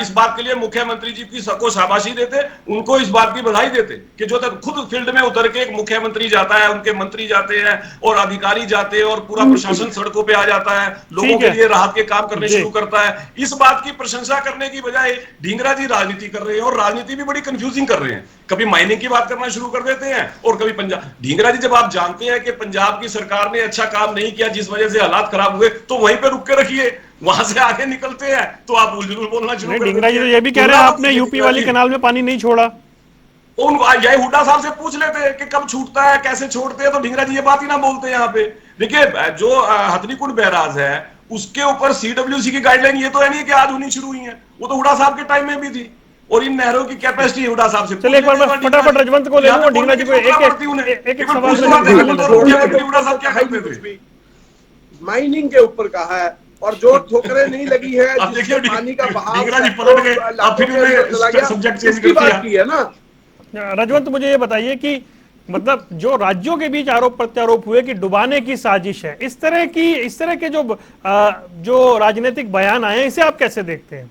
इस बात के लिए मुख्यमंत्री जी की सबको शाबाशी देते, उनको इस बात की बधाई देते कि जो खुद फील्ड में उतर के एक मुख्यमंत्री जाता है, उनके मंत्री जाते हैं और अधिकारी जाते हैं और पूरा प्रशासन सड़कों पे आ जाता है, लोगों के लिए राहत के काम करने शुरू करता है। इस बात की प्रशंसा करने की बजाय ढींगरा जी राजनीति कर रहे हैं, और राजनीति भी बड़ी कंफ्यूजिंग कर रहे हैं। कभी माइनिंग की बात करना शुरू कर देते हैं और कभी पंजाब। ढींगरा जी, जब आप जानते हैं कि पंजाब की सरकार ने अच्छा काम नहीं किया जिस वजह से हालात खराब हुए, तो वहीं पे रुक के रखिए, वहां से आगे निकलते हैं तो आप उलझुल बोलना शुरू कर देते हैं। ढींगरा जी तो ये भी कह रहे हैं आपने यूपी वाली कनाल में पानी नहीं छोड़ा। यही हुड्डा साहब से पूछ लेते कि कब छूटता है, कैसे छोड़ते हैं, तो ढींगरा जी ये बात ही ना बोलते यहाँ पे। देखिए, जो हथनीकुंड बैराज है उसके ऊपर सीडब्ल्यूसी की गाइडलाइन ये तो है नहीं कि आज होनी शुरू हुई है, वो तो हुड्डा साहब के टाइम में भी थी, और इन नहरों की कैपेसिटी हुड्डा साहब से। चलिए एक बार मैं फटाफट रजवंत को ले लूं और ढींगरा जी को एक सवाल माइनिंग के ऊपर कहा है और जो ठोकरें नहीं लगी है, जिससे पानी का बहाव इसकी बात की है ना। रजवंत, मुझे ये बताइए कि मतलब जो राज्यों के बीच आरोप प्रत्यारोप हुए कि डुबाने की साजिश है, इस तरह के जो राजनीतिक बयान आए हैं, इसे आप कैसे देखते हैं?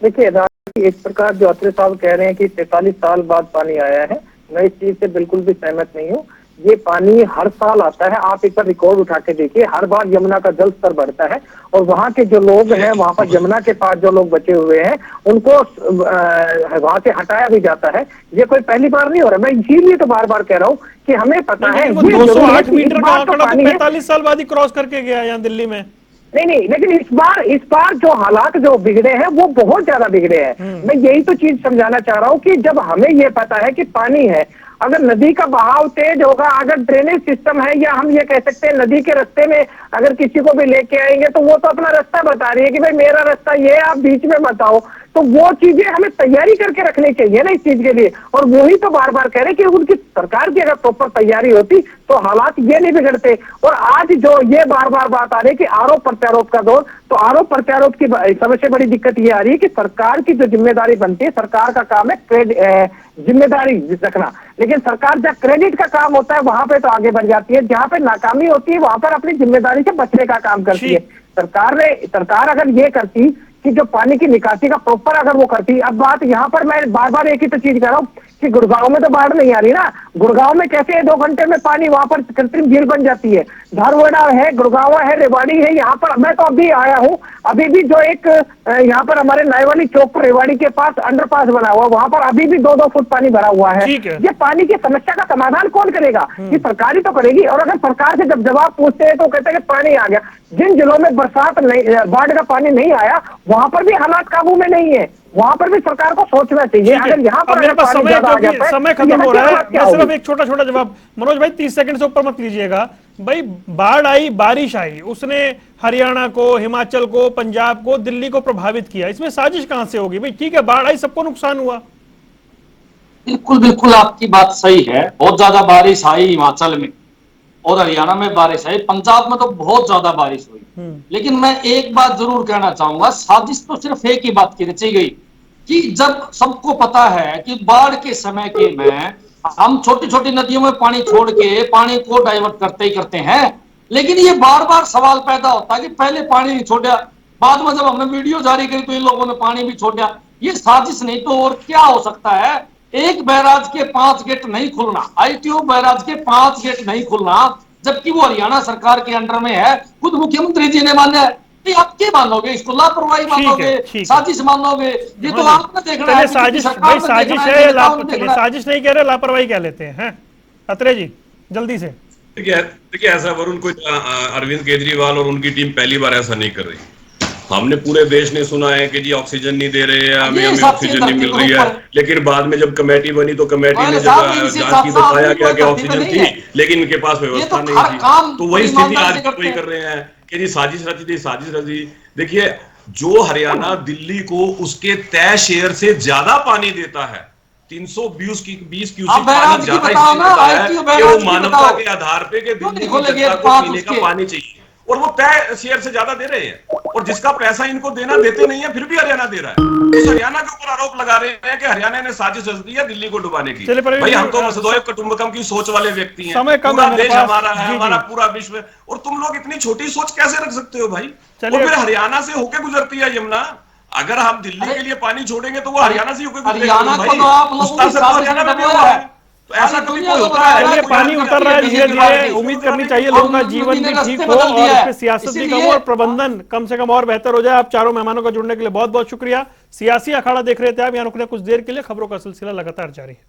देखिए, एक प्रकार जो अत्रे साहब कह रहे हैं कि 43 साल बाद पानी आया है, मैं इस चीज से बिल्कुल भी सहमत नहीं हूँ। ये पानी हर साल आता है, आप एक बार रिकॉर्ड उठा के देखिए, हर बार यमुना का जल स्तर बढ़ता है और वहां के जो लोग हैं, वहां पर यमुना के पास जो लोग बचे हुए हैं उनको वहां से हटाया भी जाता है। ये कोई पहली बार नहीं हो रहा। मैं इसीलिए तो बार बार कह रहा हूँ कि हमें पता है 208 मीटर का आंकड़ा 45 साल बाद ही क्रॉस करके गया यहाँ दिल्ली में। नहीं, लेकिन इस बार जो हालात जो बिगड़े हैं वो बहुत ज्यादा बिगड़े हैं। मैं यही तो चीज समझाना चाह रहा हूँ कि जब हमें ये पता है कि पानी है, अगर नदी का बहाव तेज होगा, अगर ड्रेनेज सिस्टम है, या हम ये कह सकते हैं नदी के रास्ते में अगर किसी को भी लेके आएंगे तो वो तो अपना रास्ता बता रही है कि भाई मेरा रास्ता ये है, आप बीच में मत आओ, तो वो चीजें हमें तैयारी करके रखनी चाहिए ना इस चीज के लिए। और वही तो बार बार कह रहे कि उनकी सरकार की अगर प्रॉपर तैयारी होती तो हालात ये नहीं बिगड़ते। और आज जो ये बार बार बात आ रही है कि आरोप प्रत्यारोप का दौर, तो आरोप प्रत्यारोप की सबसे बड़ी दिक्कत ये आ रही है कि सरकार की जो जिम्मेदारी बनती है, सरकार का काम है जिम्मेदारी रखना, लेकिन सरकार जब क्रेडिट का काम होता है वहां पे तो आगे बढ़ जाती है, जहां पे नाकामी होती है वहां पर अपनी जिम्मेदारी से बचने का काम करती है। सरकार अगर ये करती कि जो पानी की निकासी का प्रॉपर अगर वो करती। अब बात यहाँ पर मैं बार बार एक ही तो चीज कह रहा हूँ कि गुड़गांव में तो बाढ़ नहीं आ रही ना, गुड़गांव में कैसे 2 घंटे में पानी वहां पर कृत्रिम झील बन जाती है। धारवाड़ा है, गुड़गांव है, रेवाड़ी है, यहाँ पर मैं तो अभी आया हूँ, अभी भी जो एक यहाँ पर हमारे नायवाली चौक पर रेवाड़ी के पास अंडरपास बना हुआ, वहां पर अभी भी 2-2 फुट पानी भरा हुआ है। ये पानी की समस्या का समाधान कौन करेगा? ये सरकार ही तो करेगी। और अगर सरकार से जब जवाब पूछते हैं तो कहते हैं कि पानी आ गया। जिन जिलों में बरसात नहीं, बाढ़ का पानी नहीं आया, वहां पर भी हालात काबू में नहीं है, वहां पर भी सरकार को सोचना चाहिए। अगर यहाँ पर समय खत्म हो रहा है, मैं सिर्फ एक छोटा छोटा जवाब, मनोज भाई 30 सेकंड से ऊपर मत लीजिएगा। भाई बाढ़ आई, बारिश आई, उसने हरियाणा को, हिमाचल को, पंजाब को, दिल्ली को प्रभावित किया, इसमें साजिश कहां से होगी? भाई ठीक है, बाढ़ आई, सबको नुकसान हुआ। बिल्कुल आपकी बात सही है। बहुत ज्यादा बारिश आई हिमाचल में और हरियाणा में बारिश आई, पंजाब में तो बहुत ज्यादा बारिश हुई। लेकिन मैं एक बात जरूर कहना चाहूंगा, साजिश तो सिर्फ एक ही बात की रची गई कि जब सबको पता है कि बाढ़ के समय के में हम छोटी छोटी नदियों में पानी छोड़ के पानी को डाइवर्ट करते ही करते हैं, लेकिन ये बार बार सवाल पैदा होता है कि पहले पानी नहीं छोड़ा, बाद में जब हमने वीडियो जारी करी तो इन लोगों ने पानी भी छोड़ा। ये साजिश नहीं तो और क्या हो सकता है? एक बैराज के 5 गेट नहीं खुलना, ITO बैराज के 5 गेट नहीं खुलना, जबकि वो हरियाणा सरकार के अंडर में है, खुद मुख्यमंत्री जी ने माना है। आप क्या मानोगे? इसको लापरवाही मानोगे, साजिश मानोगे? ये तो आपने देखना है। साजिश है, साजिश नहीं कह रहे, लापरवाही कह लेते हैं। अत्रे जी जल्दी से। देखिए ऐसा वरुण, कोई अरविंद केजरीवाल और उनकी टीम पहली बार ऐसा नहीं कर रही। हमने पूरे देश ने सुना है कि जी ऑक्सीजन नहीं दे रहे हैं, हमें ऑक्सीजन नहीं मिल रही है, लेकिन बाद में जब कमेटी बनी तो कमेटी ने जब जांच की तो पाया गया कि ऑक्सीजन थी, लेकिन इनके पास व्यवस्था नहीं थी। तो वही स्थिति आज वही कर रहे हैं कि जी साजिश रची थी, साजिश रची। देखिए जो हरियाणा दिल्ली को उसके तय शेयर से ज्यादा पानी देता है, 320 क्यूसेक पानी ज्यादा इसलिए देता है कि वो मानवता के आधार पे कि दिल्ली की जनता को पीने का पानी चाहिए, और वो तय शेयर से ज्यादा दे रहे हैं, और जिसका पैसा इनको देना देते नहीं है, फिर भी हरियाणा दे रहा है। तो हरियाणा के ऊपर आरोप लगा रहे हैं कि हरियाणा ने साजिश रच दी है दिल्ली को डुबाने की। भाई हम तो वसुधैव कुटुंबकम की सोच वाले व्यक्ति हैं, पूरा देश हमारा है, हमारा पूरा विश्व, और तुम लोग इतनी छोटी सोच कैसे रख सकते हो भाई? और फिर हरियाणा से होके गुजरती है यमुना, अगर हम दिल्ली के लिए पानी छोड़ेंगे तो वो हरियाणा से होकर हरियाणा को तो आप लोगों से हरियाणा में भी हुआ है, तो ऐसा कभी कोई होता है? चलिए, पानी उतर रहा है धीरे धीरे, उम्मीद करनी चाहिए लोगों का जीवन भी ठीक हो और उस पर सियासत भी कम हो और प्रबंधन कम से कम और बेहतर हो जाए। आप चारों मेहमानों का जुड़ने के लिए बहुत बहुत शुक्रिया। सियासी अखाड़ा देख रहे थे आप, यहाँ रुकने कुछ देर के लिए, खबरों का सिलसिला लगातार जारी है।